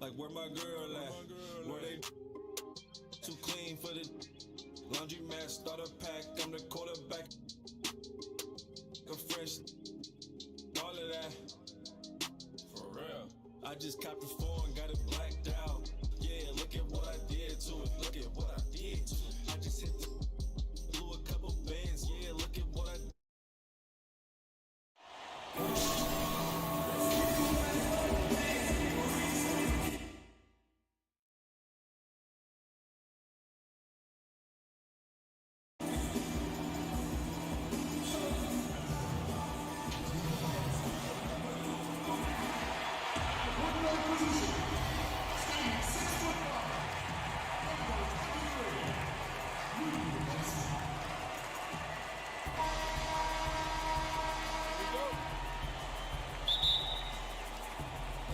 Like where my girl at? Where they too clean for the laundry mat, start a pack, I'm the quarterback. A fresh, all of that. For real. I just copped the phone, got it blacked out. Yeah, look at what I did to it. Look at what I did to it. I just hit the blew a couple bands. Yeah, look at what I did.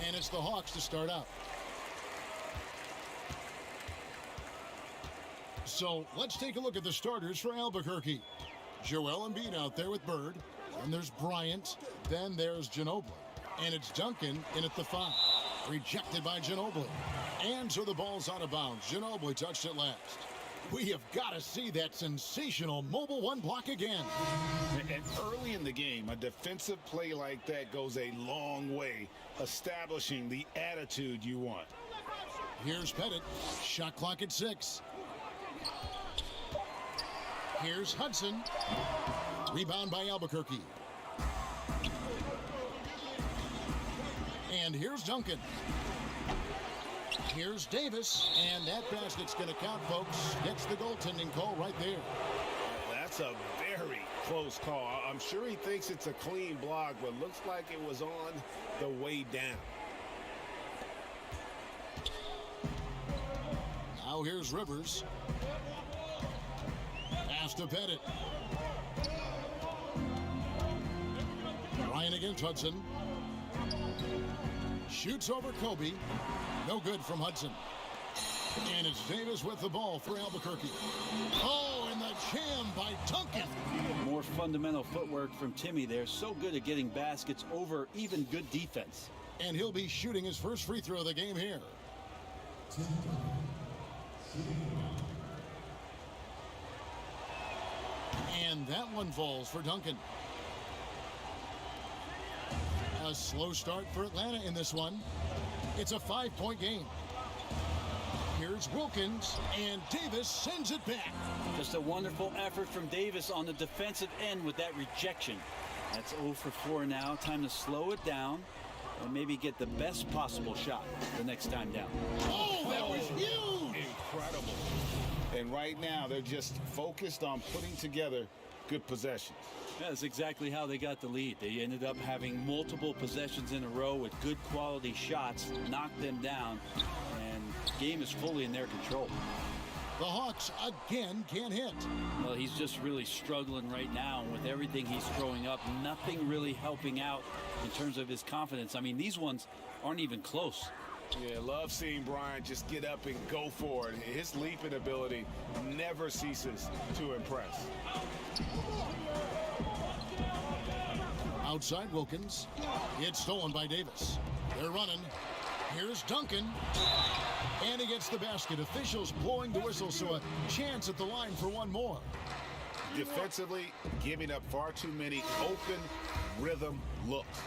And it's the Hawks to start out. So let's take a look at the starters for Albuquerque. Joel Embiid out there with Bird. And there's Bryant. Then there's Ginobili. And it's Duncan in at the 5. Rejected by Ginobili. And so the ball's out of bounds. Ginobili touched it last. We have got to see that sensational mobile one block again. And early in the game, a defensive play like that goes a long way, establishing the attitude you want. Here's Pettit. Shot clock at 6. Here's Hudson. Rebound by Albuquerque. And here's Duncan. Here's Davis, and that basket's going to count, folks. Gets the goaltending call right there. That's a very close call. I'm sure he thinks it's a clean block, but looks like it was on the way down. Now here's Rivers. Pass to Pettit. Ryan against Hudson. Shoots over Kobe. No good from Hudson. And it's Davis with the ball for Albuquerque. Oh, and the jam by Duncan. More fundamental footwork from Timmy there. So good at getting baskets over even good defense. And he'll be shooting his first free throw of the game here. And that one falls for Duncan. A slow start for Atlanta in this one. It's a 5-point game. Here's Wilkins, and Davis sends it back. Just a wonderful effort from Davis on the defensive end with that rejection. That's 0 for 4 now. Time to slow it down and maybe get the best possible shot the next time down. Oh, that was huge! Incredible. And right now, they're just focused on putting together good possessions. That's exactly how they got the lead. They ended up having multiple possessions in a row with good quality shots, knocked them down, and the game is fully in their control. The Hawks again can't hit. Well, he's just really struggling right now with everything he's throwing up. Nothing really helping out in terms of his confidence. I mean, these ones aren't even close. Yeah, love seeing Bryant just get up and go for it. His leaping ability never ceases to impress. Outside Wilkins. It's stolen by Davis. They're running. Here's Duncan. And he gets the basket. Officials blowing the whistle, so a chance at the line for one more. Defensively, giving up far too many open rhythm looks.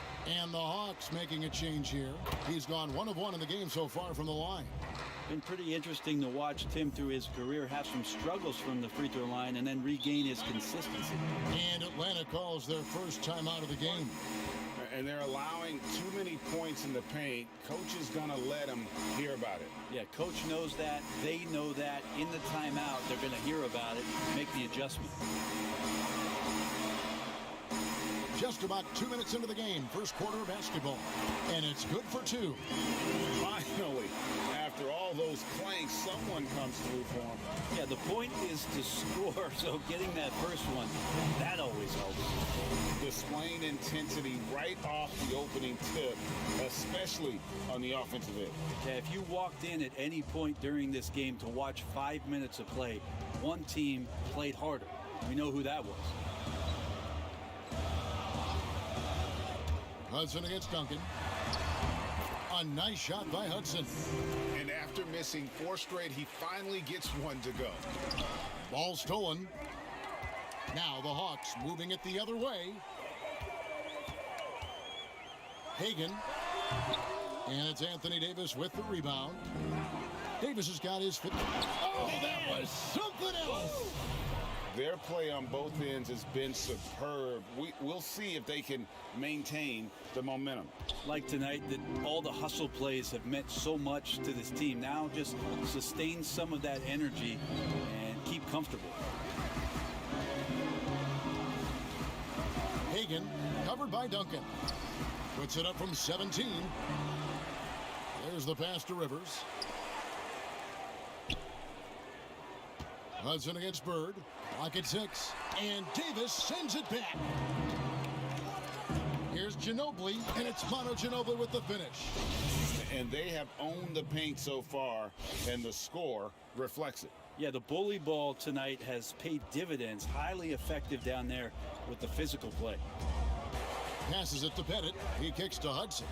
And the Hawks making a change here. He's gone 1 of 1 in the game so far from the line. Been pretty interesting to watch Tim through his career have some struggles from the free throw line and then regain his consistency. And Atlanta calls their first time out of the game. And they're allowing too many points in the paint. Coach is going to let them hear about it. Yeah, coach knows that. They know that. In the timeout, they're going to hear about it, make the adjustment. Just about 2 minutes into the game, first quarter of basketball. And it's good for 2. Finally, after all those clanks, someone comes through for him. Yeah, the point is to score, so getting that first one, that always helps. Displaying intensity right off the opening tip, especially on the offensive end. Yeah, if you walked in at any point during this game to watch 5 minutes of play, one team played harder. We know who that was. Hudson against Duncan. A nice shot by Hudson. And after missing 4 straight, he finally gets one to go. Ball stolen. Now the Hawks moving it the other way. Hagan. And it's Anthony Davis with the rebound. Davis has got his foot. Oh, that was something else. Their play on both ends has been superb. We'll see if they can maintain the momentum. Like tonight, that all the hustle plays have meant so much to this team. Now just sustain some of that energy and keep comfortable. Hagan covered by Duncan. Puts it up from 17. There's the pass to Rivers. Hudson against Bird. Clock at 6. And Davis sends it back. Here's Ginobili, and it's Manu Ginobili with the finish. And they have owned the paint so far, and the score reflects it. Yeah, the bully ball tonight has paid dividends. Highly effective down there with the physical play. Passes it to Pettit. He kicks to Hudson.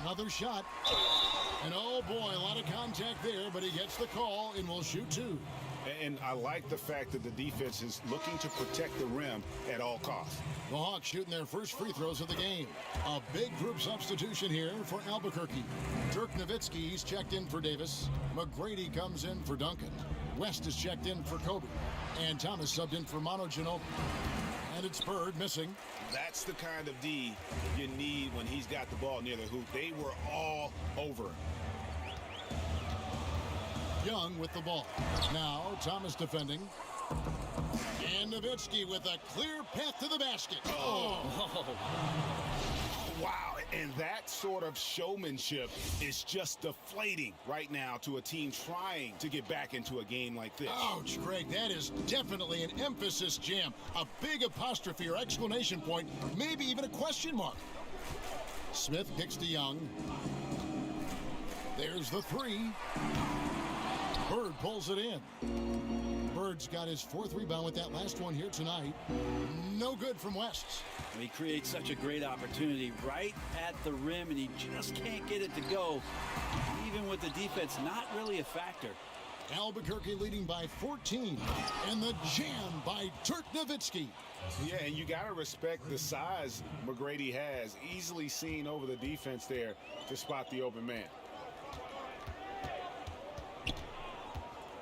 Another shot. And oh boy, a lot of contact there, but he gets the call and will shoot 2. And I like the fact that the defense is looking to protect the rim at all costs. The Hawks shooting their first free throws of the game. A big group substitution here for Albuquerque. Dirk Nowitzki, he's checked in for Davis. McGrady comes in for Duncan. West is checked in for Kobe. And Thomas subbed in for Manu Ginobili. And it's Bird missing. That's the kind of D you need when he's got the ball near the hoop. They were all over him. Young with the ball. Now Thomas defending. And Nowitzki with a clear path to the basket. Oh. Wow, and that sort of showmanship is just deflating right now to a team trying to get back into a game like this. Ouch, Greg, that is definitely an emphasis jam. A big apostrophe or exclamation point, maybe even a question mark. Smith kicks to Young. There's the 3. Bird pulls it in. Bird's got his 4th rebound with that last one here tonight. No good from West. He creates such a great opportunity right at the rim, and he just can't get it to go, even with the defense not really a factor. Albuquerque leading by 14, and the jam by Dirk Nowitzki. Yeah, and you got to respect the size McGrady has, easily seen over the defense there to spot the open man.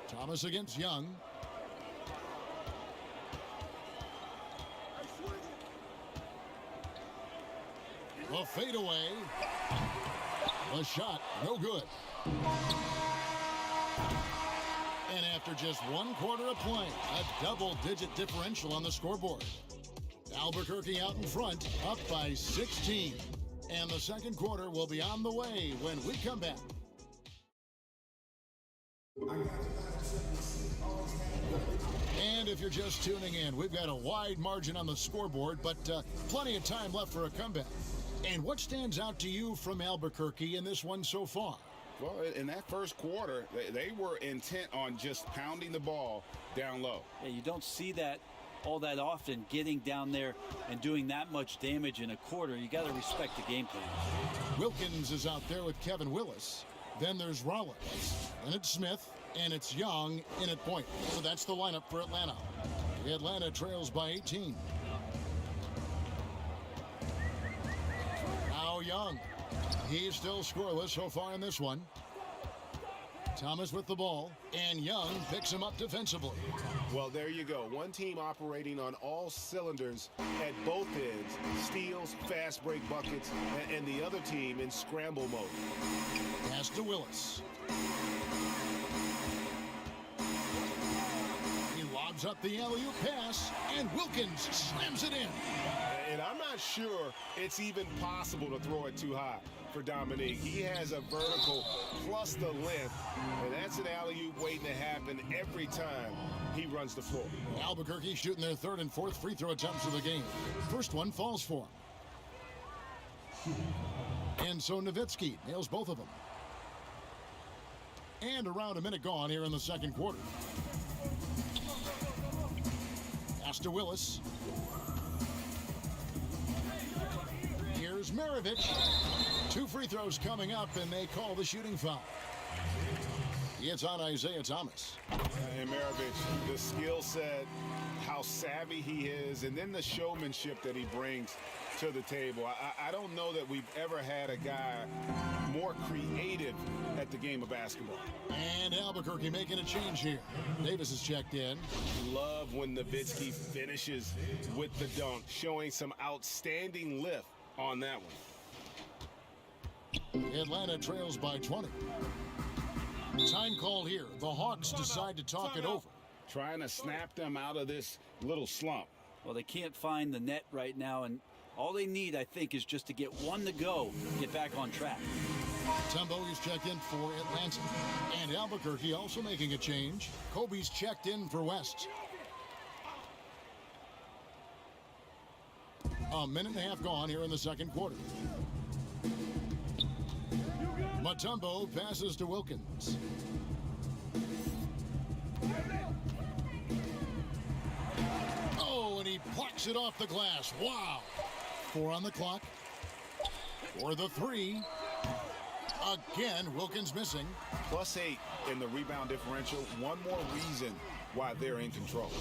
Thomas against Young. A fadeaway. A shot, no good. And after just 1 quarter of play, a double-digit differential on the scoreboard. Albuquerque out in front, up by 16. And the second quarter will be on the way when we come back. And if you're just tuning in, we've got a wide margin on the scoreboard, but plenty of time left for a comeback. And what stands out to you from Albuquerque in this one so far? Well, in that first quarter, they were intent on just pounding the ball down low. Yeah, you don't see that all that often, getting down there and doing that much damage in a quarter. You got to respect the game plan. Wilkins is out there with Kevin Willis. Then there's Rollins. And it's Smith. And it's Young in at point. So that's the lineup for Atlanta. Atlanta trails by 18. Now Young. He's still scoreless so far in this one. Thomas with the ball, and Young picks him up defensively. Well, there you go. One team operating on all cylinders at both ends. Steals, fast break buckets, and the other team in scramble mode. Pass to Willis. He lobs up the alley-oop pass, and Wilkins slams it in. And I'm not sure it's even possible to throw it too high for Dominique. He has a vertical plus the length, and that's an alley-oop waiting to happen every time he runs the floor. Albuquerque shooting their 3rd and 4th free throw attempts of the game. First one falls for him. And so Nowitzki nails both of them. And around a minute gone here in the second quarter. Pass to Willis. Here's Maravich. 2 free throws coming up, and they call the shooting foul. It's on Isaiah Thomas. And Maravich, the skill set, how savvy he is, and then the showmanship that he brings to the table. I don't know that we've ever had a guy more creative at the game of basketball. And Albuquerque making a change here. Davis is checked in. Love when Nowitzki finishes with the dunk, showing some outstanding lift on that one. Atlanta trails by 20. Time call here. The Hawks decide to talk it over. Trying to snap them out of this little slump. Well, they can't find the net right now, and all they need, I think, is just to get one to go, get back on track. Tumbo is checked in for Atlanta. And Albuquerque also making a change. Kobe's checked in for West. A minute and a half gone here in the second quarter. Mutombo passes to Wilkins. Oh, and he plucks it off the glass. Wow. 4 on the clock. For the 3. Again, Wilkins missing. +8 in the rebound differential. One more reason why they're in control.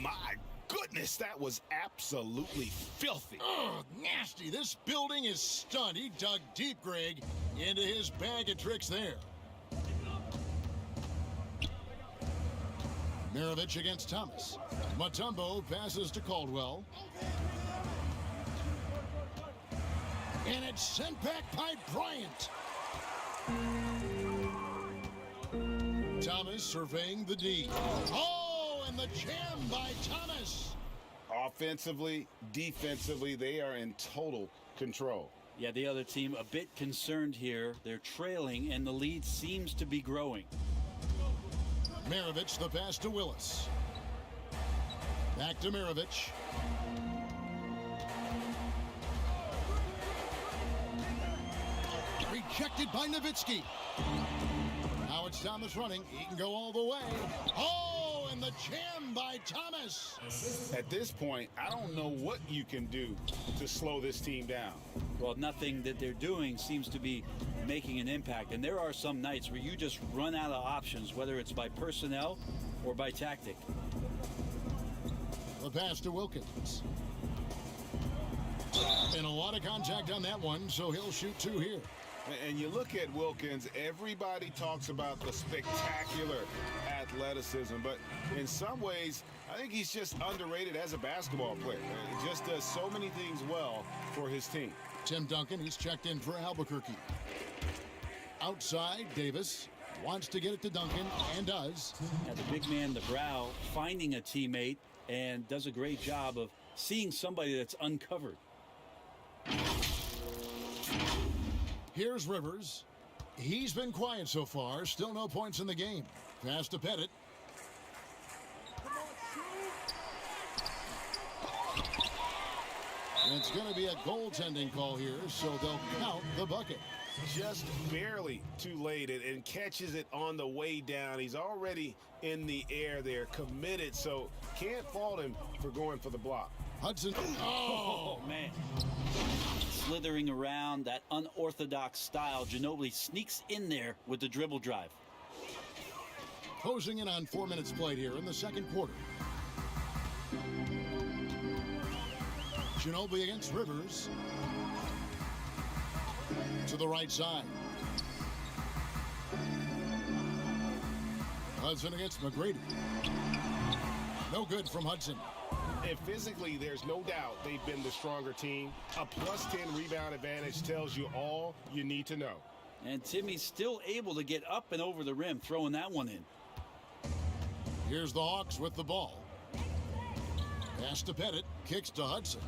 My goodness, that was absolutely filthy. Oh, nasty. This building is stunned. He dug deep, Greg, into his bag of tricks there. Maravich against Thomas. Mutombo passes to Caldwell. And it's sent back by Bryant. Thomas surveying the D. Oh, and the jam by Thomas. Offensively, defensively, they are in total control. Yeah, the other team a bit concerned here. They're trailing, and the lead seems to be growing. Maravich, the pass to Willis. Back to Maravich. Rejected by Nowitzki. Now it's Thomas running. He can go all the way. Oh, and the jam by Thomas. At this point, I don't know what you can do to slow this team down. Well, nothing that they're doing seems to be making an impact. And there are some nights where you just run out of options, whether it's by personnel or by tactic. The pass to Wilkins. And a lot of contact on that one, so he'll shoot 2 here. And you look at Wilkins, everybody talks about the spectacular athleticism, but in some ways, I think he's just underrated as a basketball player. He just does so many things well for his team. Tim Duncan, he's checked in for Albuquerque. Outside, Davis wants to get it to Duncan, and does. Yeah, the big man, the brow, finding a teammate, and does a great job of seeing somebody that's uncovered. Here's Rivers. He's been quiet so far. Still no points in the game. Pass to Pettit. And it's going to be a goaltending call here, so they'll count the bucket. Just barely too late and catches it on the way down. He's already in the air there, committed, so can't fault him for going for the block. Hudson. Oh, man. Slithering around that unorthodox style, Ginobili sneaks in there with the dribble drive. Closing in on 4 minutes played here in the second quarter. Ginobili against Rivers. To the right side. Hudson against McGrady. No good from Hudson. And physically, there's no doubt they've been the stronger team. A +10 rebound advantage tells you all you need to know. And Timmy's still able to get up and over the rim, throwing that one in. Here's the Hawks with the ball. Pass to Pettit, kicks to Hudson.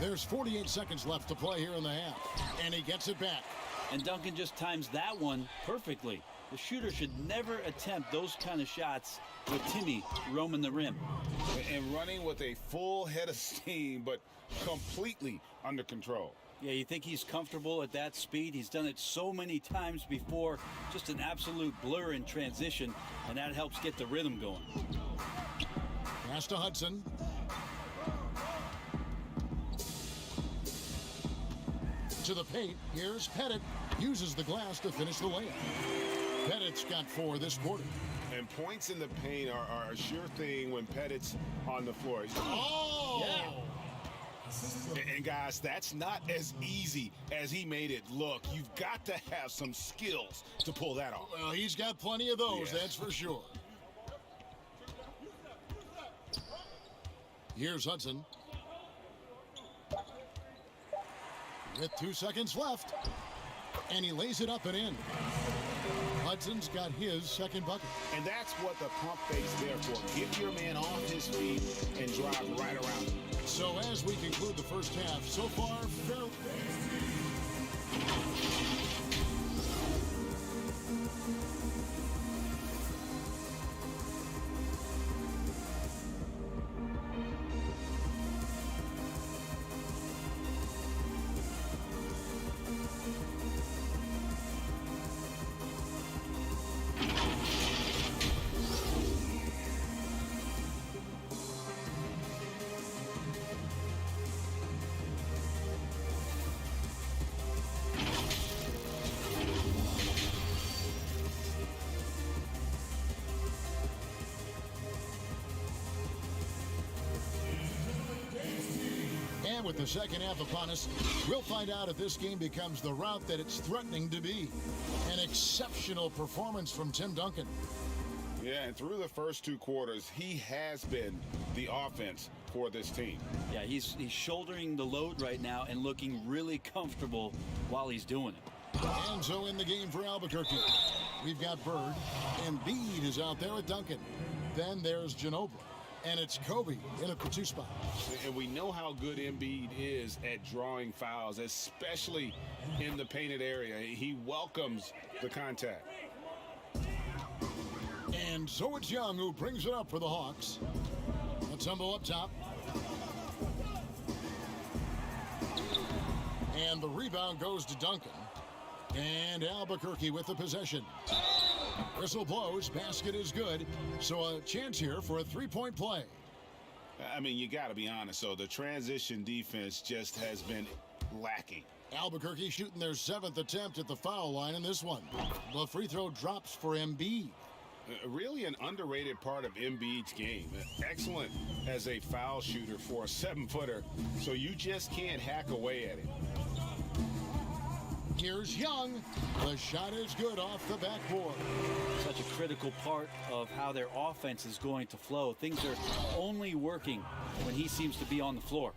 There's 48 seconds left to play here in the half, and he gets it back. And Duncan just times that one perfectly. The shooter should never attempt those kind of shots with Timmy roaming the rim. And running with a full head of steam, but completely under control. Yeah, you think he's comfortable at that speed? He's done it so many times before. Just an absolute blur in transition, and that helps get the rhythm going. Pass to Hudson. To the paint, here's Pettit. Uses the glass to finish the layup. Pettit's got 4 this quarter. And points in the paint are a sure thing when Pettit's on the floor. Oh! Yeah. And guys, that's not as easy as he made it look. You've got to have some skills to pull that off. Well, he's got plenty of those, that's for sure. Here's Hudson. With 2 seconds left. And he lays it up and in. Hudson's got his second bucket. And that's what the pump fake's there for. Get your man off his feet and drive right around him. So as we conclude the first half, so far, fairly... And with the second half upon us, we'll find out if this game becomes the route that it's threatening to be. An exceptional performance from Tim Duncan. Yeah, and through the first 2 quarters, he has been the offense for this team. Yeah, he's shouldering the load right now and looking really comfortable while he's doing it. And so in the game for Albuquerque, we've got Bird. Embiid is out there with Duncan. Then there's Ginobili. And it's Kobe in at the 2 spot. And we know how good Embiid is at drawing fouls, especially in the painted area. He welcomes the contact. And so it's Young who brings it up for the Hawks. Mutombo up top. And the rebound goes to Duncan. And Albuquerque with the possession. Whistle blows, basket is good. So a chance here for a 3-point play. I mean, you got to be honest, so the transition defense just has been lacking. Albuquerque shooting their 7th attempt at the foul line in this one. The free throw drops for Embiid. Really an underrated part of Embiid's game. Excellent as a foul shooter for a 7-footer, so you just can't hack away at it. Here's Young. The shot is good off the backboard. Such a critical part of how their offense is going to flow. Things are only working when he seems to be on the floor.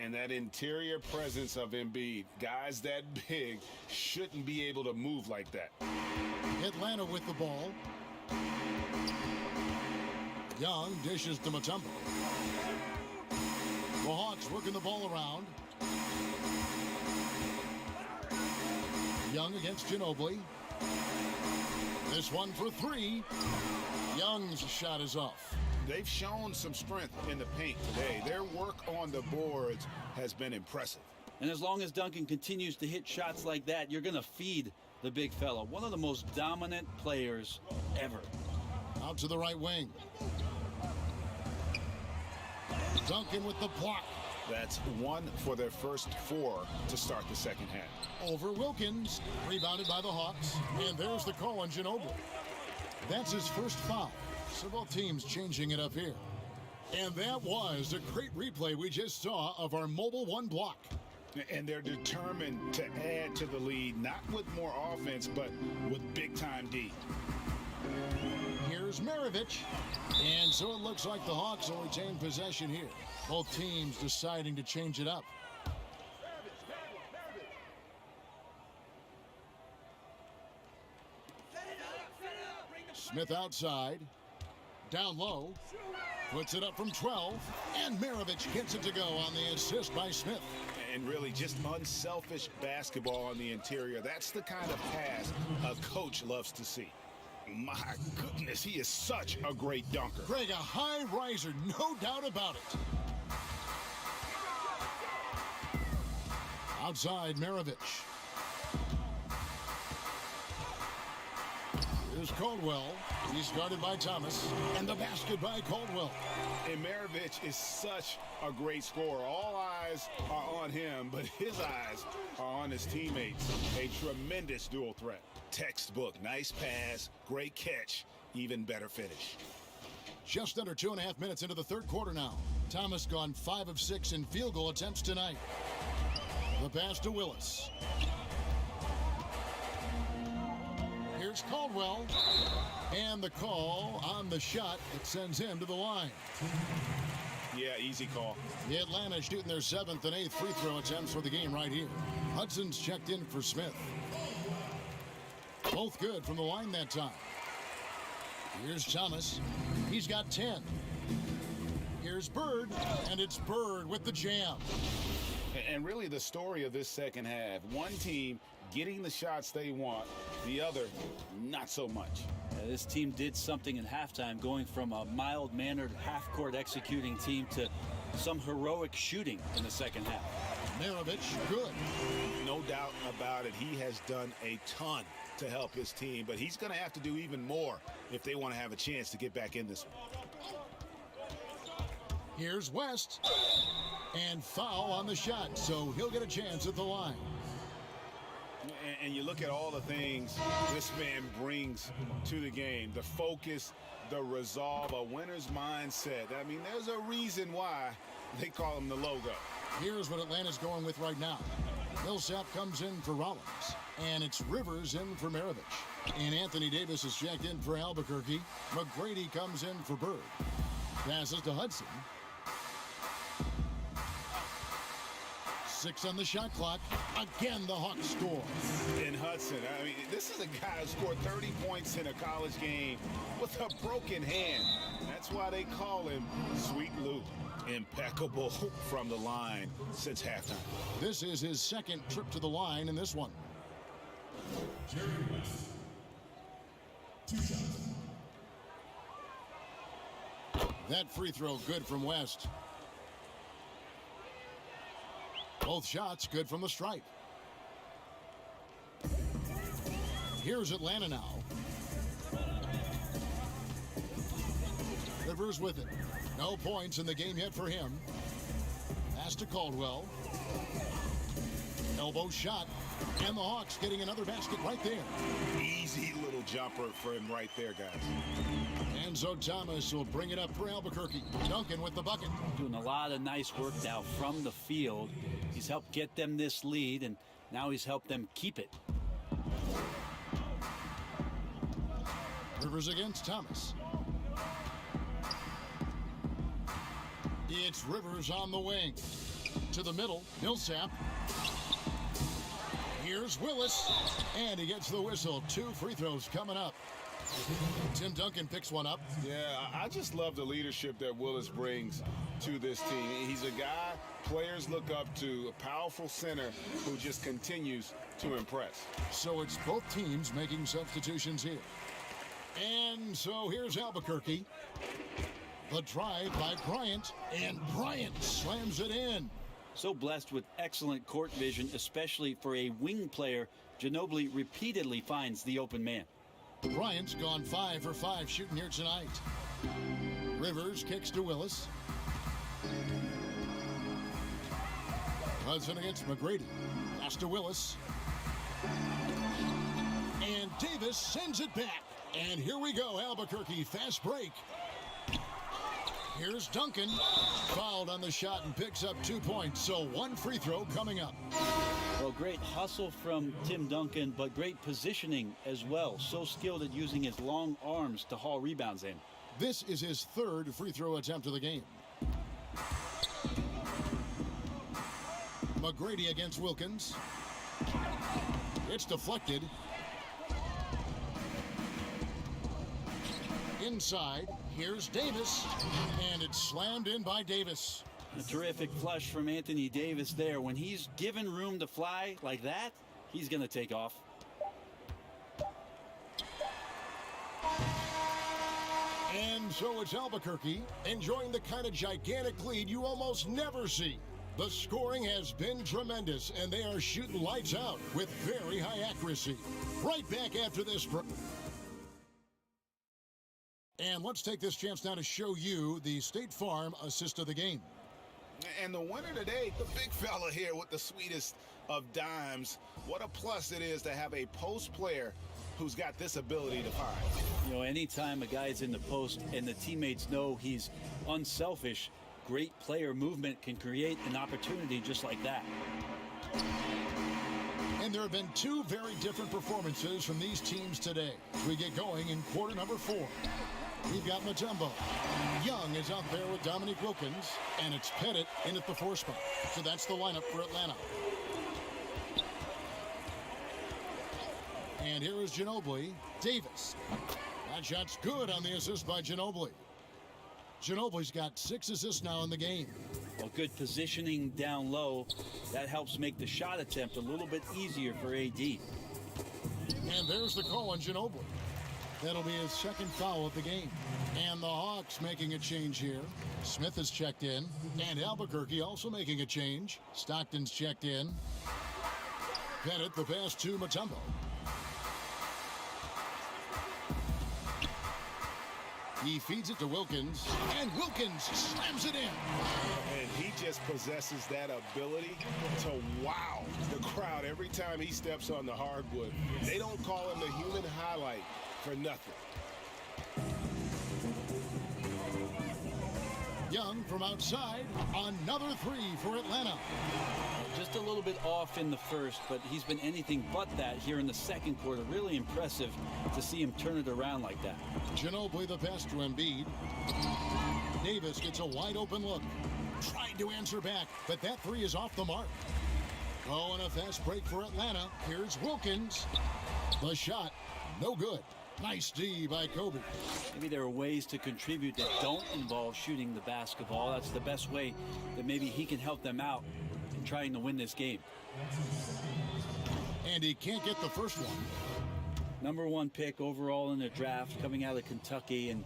And that interior presence of Embiid, guys that big shouldn't be able to move like that. Atlanta with the ball. Young dishes to Mutombo. The Hawks working the ball around. Young against Ginobili. This one for 3. Young's shot is off. They've shown some strength in the paint today. Their work on the boards has been impressive. And as long as Duncan continues to hit shots like that, you're going to feed the big fella. One of the most dominant players ever. Out to the right wing. Duncan with the block. That's 1 for their first 4 to start the second half. Over Wilkins, rebounded by the Hawks, and there's the call on Ginobili. That's his first foul, so both teams changing it up here. And that was a great replay we just saw of our Mobile One block. And they're determined to add to the lead, not with more offense, but with big-time D. Here's Maravich, and so it looks like the Hawks will retain possession here. Both teams deciding to change it up. Smith outside, down low, puts it up from 12, and Maravich gets it to go on the assist by Smith. And really just unselfish basketball on the interior. That's the kind of pass a coach loves to see. My goodness, he is such a great dunker. Greg, a high riser, no doubt about it. Outside, Maravich. Here's Caldwell. He's guarded by Thomas. And the basket by Caldwell. And Maravich is such a great scorer. All eyes are on him, but his eyes are on his teammates. A tremendous dual threat. Textbook. Nice pass. Great catch. Even better finish. Just under 2.5 minutes into the third quarter now. Thomas gone 5 of 6 in field goal attempts tonight. The pass to Willis. Here's Caldwell. And the call on the shot. It sends him to the line. Yeah, easy call. The Atlanta shooting their 7th and 8th free throw attempts for the game right here. Hudson's checked in for Smith. Both good from the line that time. Here's Thomas. He's got 10. Here's Bird, and it's Bird with the jam. And really the story of this second half, one team getting the shots they want, the other not so much. This team did something in halftime, going from a mild-mannered half-court executing team to some heroic shooting in the second half. Maravich, good. No doubt about it. He has done a ton to help his team, but he's going to have to do even more if they want to have a chance to get back in this one. Here's West. And foul on the shot, so he'll get a chance at the line. And you look at all the things this man brings to the game. The focus, the resolve, a winner's mindset. I mean, there's a reason why they call him the logo. Here's what Atlanta's going with right now. Millsap comes in for Rollins. And it's Rivers in for Maravich. And Anthony Davis is checked in for Albuquerque. McGrady comes in for Bird. Passes to Hudson. 6 on the shot clock. Again, the Hawks score. And Hudson, I mean, this is a guy who scored 30 points in a college game with a broken hand. That's why they call him Sweet Lou. Impeccable from the line since halftime. This is his second trip to the line in this one. That free throw good from West. Both shots good from the stripe. Here's Atlanta now. Rivers with it. No points in the game yet for him. Pass to Caldwell. Elbow shot. And the Hawks getting another basket right there. Easy little jumper for him right there, guys. And so Thomas will bring it up for Albuquerque. Duncan with the bucket. Doing a lot of nice work now from the field. He's helped get them this lead, and now he's helped them keep it. Rivers against Thomas. It's Rivers on the wing. To the middle, Millsap. Here's Willis. And he gets the whistle. 2 free throws coming up. Tim Duncan picks one up. Yeah, I just love the leadership that Willis brings to this team. He's a guy players look up to, a powerful center who just continues to impress. So it's both teams making substitutions here. And so here's Albuquerque. The drive by Bryant, and Bryant slams it in. So blessed with excellent court vision, especially for a wing player. Ginobili repeatedly finds the open man. Bryant's gone 5 for 5 shooting here tonight. Rivers kicks to Willis. Hudson against McGrady. Pass to Willis. And Davis sends it back. And here we go, Albuquerque, fast break. Here's Duncan. Fouled on the shot and picks up 2 points. So 1 free throw coming up. Well, great hustle from Tim Duncan, but great positioning as well. So skilled at using his long arms to haul rebounds in. This is his 3rd free throw attempt of the game. McGrady against Wilkins. It's deflected. Inside, here's Davis, and it's slammed in by Davis. A terrific flush from Anthony Davis there. When he's given room to fly like that, he's going to take off. And so it's Albuquerque enjoying the kind of gigantic lead you almost never see. The scoring has been tremendous, and they are shooting lights out with very high accuracy. Right back after this break. And let's take this chance now to show you the State Farm assist of the game. And the winner today, the big fella here with the sweetest of dimes. What a plus it is to have a post player who's got this ability to find. You know, anytime a guy's in the post and the teammates know he's unselfish, great player movement can create an opportunity just like that. And there have been two very different performances from these teams today. As we get going in quarter number 4. We've got Mutombo. Young is out there with Dominique Wilkins, and it's Pettit in at the 4 spot. So that's the lineup for Atlanta. And here is Ginobili. Davis. That shot's good on the assist by Ginobili. Ginobili's got 6 assists now in the game. Well, good positioning down low. That helps make the shot attempt a little bit easier for AD. And there's the call on Ginobili. That'll be his second foul of the game. And the Hawks making a change here. Smith has checked in. And Albuquerque also making a change. Stockton's checked in. Pettit the pass to Mutombo. He feeds it to Wilkins, and Wilkins slams it in. And he just possesses that ability to wow the crowd every time he steps on the hardwood. They don't call him the human highlight for nothing. Young from outside, another 3 for Atlanta. Just a little bit off in the first, but he's been anything but that here in the second quarter. Really impressive to see him turn it around like that. Ginobili the pass to Embiid. Davis gets a wide open look. Tried to answer back, but that 3 is off the mark. Oh, and a fast break for Atlanta. Here's Wilkins. The shot, no good. Nice D by Kobe. Maybe there are ways to contribute that don't involve shooting the basketball. That's the best way that maybe he can help them out in trying to win this game. And he can't get the first one. Number 1 pick overall in the draft coming out of Kentucky. And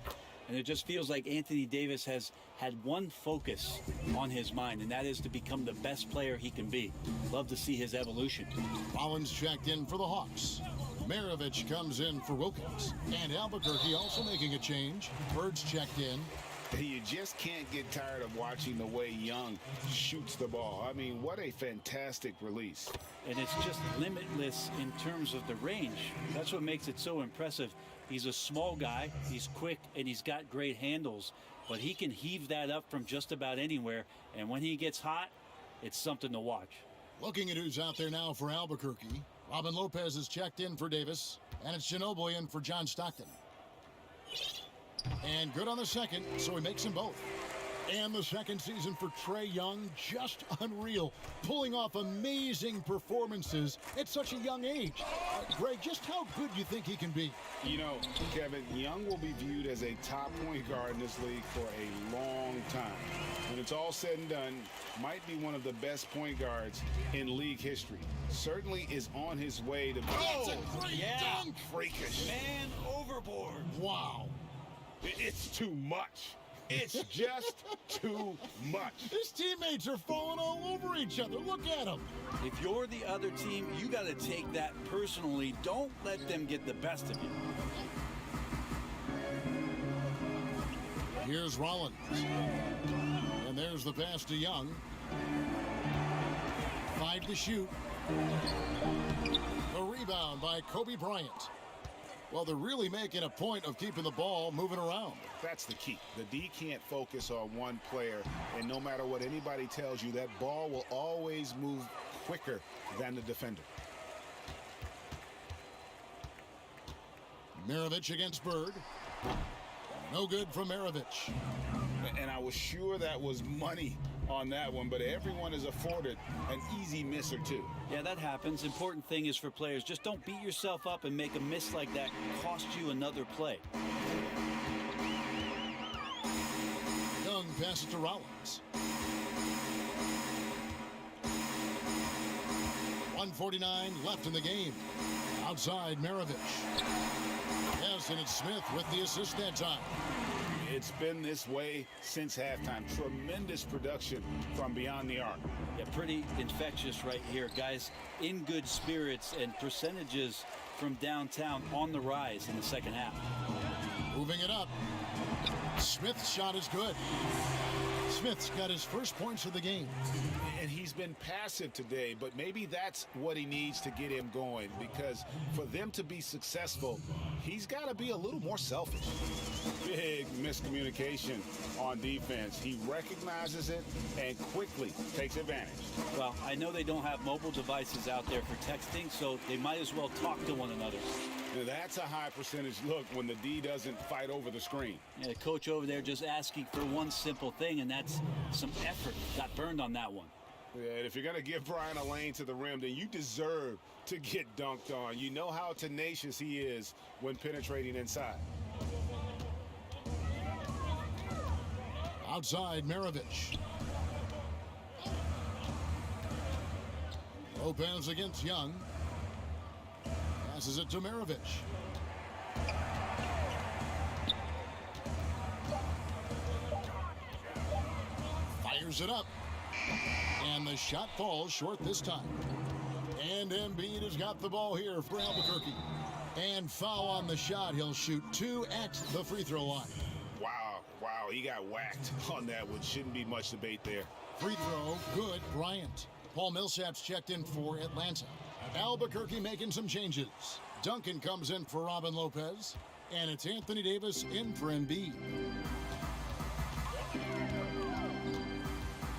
it just feels like Anthony Davis has had one focus on his mind, and that is to become the best player he can be. Love to see his evolution. Rollins checked in for the Hawks. Maravich comes in for Wilkins. And Albuquerque also making a change. Bird's checked in. You just can't get tired of watching the way Young shoots the ball. I mean, what a fantastic release. And it's just limitless in terms of the range. That's what makes it so impressive. He's a small guy, he's quick, and he's got great handles, but he can heave that up from just about anywhere. And when he gets hot, it's something to watch. Looking at who's out there now for Albuquerque. Robin Lopez is checked in for Davis, and it's Ginobili in for John Stockton. And good on the second, so he makes them both. And the second season for Trae Young, just unreal. Pulling off amazing performances at such a young age. Greg, just how good do you think he can be? You know, Kevin, Young will be viewed as a top point guard in this league for a long time. When it's all said and done, might be one of the best point guards in league history. Certainly is on his way to... That's a great dunk! Freakish. Man overboard. Wow. It's too much. It's just too much. His teammates are falling all over each other. Look at him. If you're the other team, you got to take that personally. Don't let them get the best of you. Here's Rollins. And there's the pass to Young. 5 to shoot. A rebound by Kobe Bryant. Well, they're really making a point of keeping the ball moving around. That's the key. The D can't focus on one player, and no matter what anybody tells you, that ball will always move quicker than the defender. Maravich against Bird. No good from Maravich. And I was sure that was money on that one, but everyone is afforded an easy miss or two. Yeah, that happens. Important thing is for players, just don't beat yourself up and make a miss like that cost you another play. Young passes to Rollins. 1:49 left in the game. Outside Maravich. Yes, and it's Smith with the assist that time. It's been this way since halftime. Tremendous production from beyond the arc. Yeah, pretty infectious right here. Guys in good spirits and percentages from downtown on the rise in the second half. Moving it up. Smith's shot is good. Smith's got his first points of the game. And he's been passive today, but maybe that's what he needs to get him going, because for them to be successful, he's got to be a little more selfish. Big miscommunication on defense. He recognizes it and quickly takes advantage. Well, I know they don't have mobile devices out there for texting, so they might as well talk to one another. Now, that's a high percentage look when the D doesn't fight over the screen. Yeah, the coach over there just asking for one simple thing, and that's some effort. Got burned on that one. Yeah, and if you're going to give Brian a lane to the rim, then you deserve to get dunked on. You know how tenacious he is when penetrating inside. Outside, Maravich. Lopez against Young. Passes it to Maravich. Fires it up. And the shot falls short this time. And Embiid has got the ball here for Albuquerque. And foul on the shot. He'll shoot 2 at the free throw line. Wow, he got whacked on that one. Shouldn't be much debate there. Free throw, good, Bryant. Paul Millsap's checked in for Atlanta. Albuquerque making some changes. Duncan comes in for Robin Lopez. And it's Anthony Davis in for Embiid.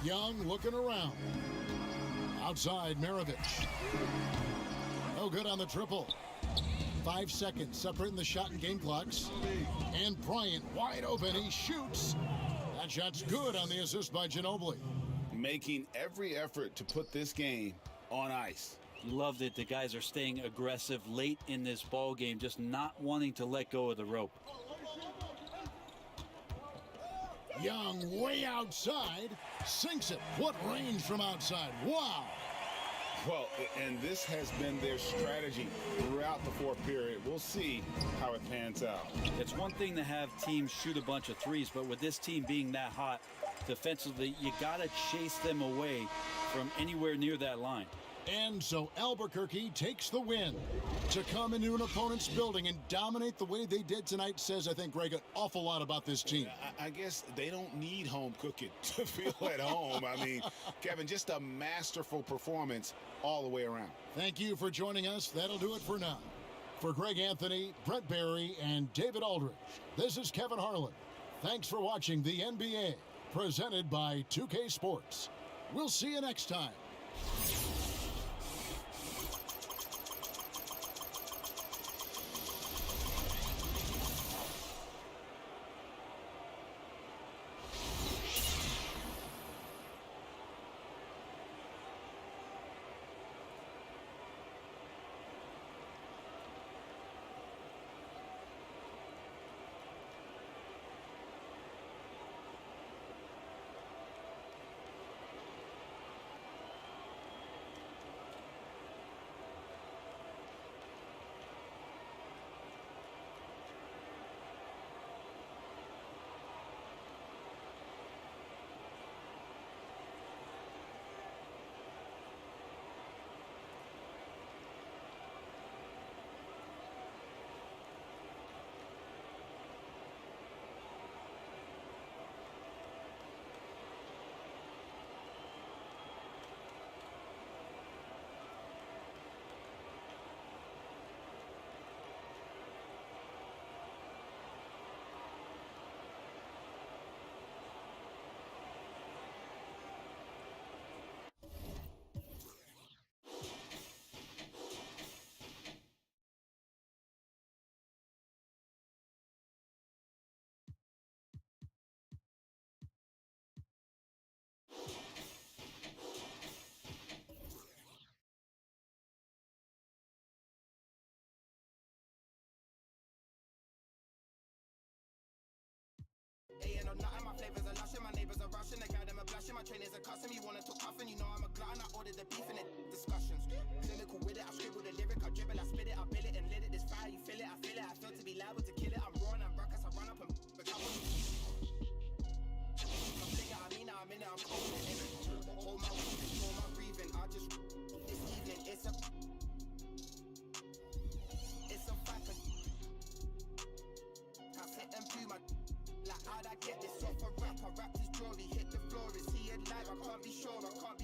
Young looking around. Outside, Maravich. No good on the triple. 5 seconds separating the shot and game clocks. And Bryant wide open. He shoots. That shot's good on the assist by Ginobili. Making every effort to put this game on ice. You love that the guys are staying aggressive late in this ball game, just not wanting to let go of the rope. Young way outside. Sinks it. What range from outside. Wow. Well, and this has been their strategy throughout the fourth period. We'll see how it pans out. It's one thing to have teams shoot a bunch of threes, but with this team being that hot defensively, you got to chase them away from anywhere near that line. And so Albuquerque takes the win. To come into an opponent's building and dominate the way they did tonight says, I think, Greg, an awful lot about this team. I guess they don't need home cooking to feel at home. I mean, Kevin, just a masterful performance all the way around. Thank you for joining us. That'll do it for now. For Greg Anthony, Brett Barry, and David Aldridge, this is Kevin Harlan. Thanks for watching the NBA, presented by 2K Sports. We'll see you next time. Nothing, my flavors are lushing, my neighbors are rushing, the guy them are blushing, my trainers are cussing, you wanna talk puffin', you know I'm a glutton, I ordered the beef in it, discussions, clinical with it, I scribble the lyric, I dribble, I spit it, I bill it and lit it, this fire, you feel it, I feel it, I feel to be liable to kill it, I'm raw and I'm ruckus, I run up and become I'm thinking, I mean, I'm in it, I'm cold in it, hold my weed, control my breathing, I just, this evening, it's a fact, I said, how'd I get this off a rap? I rapped his jewelry, hit the floor, is he alive? I can't be sure, I can't be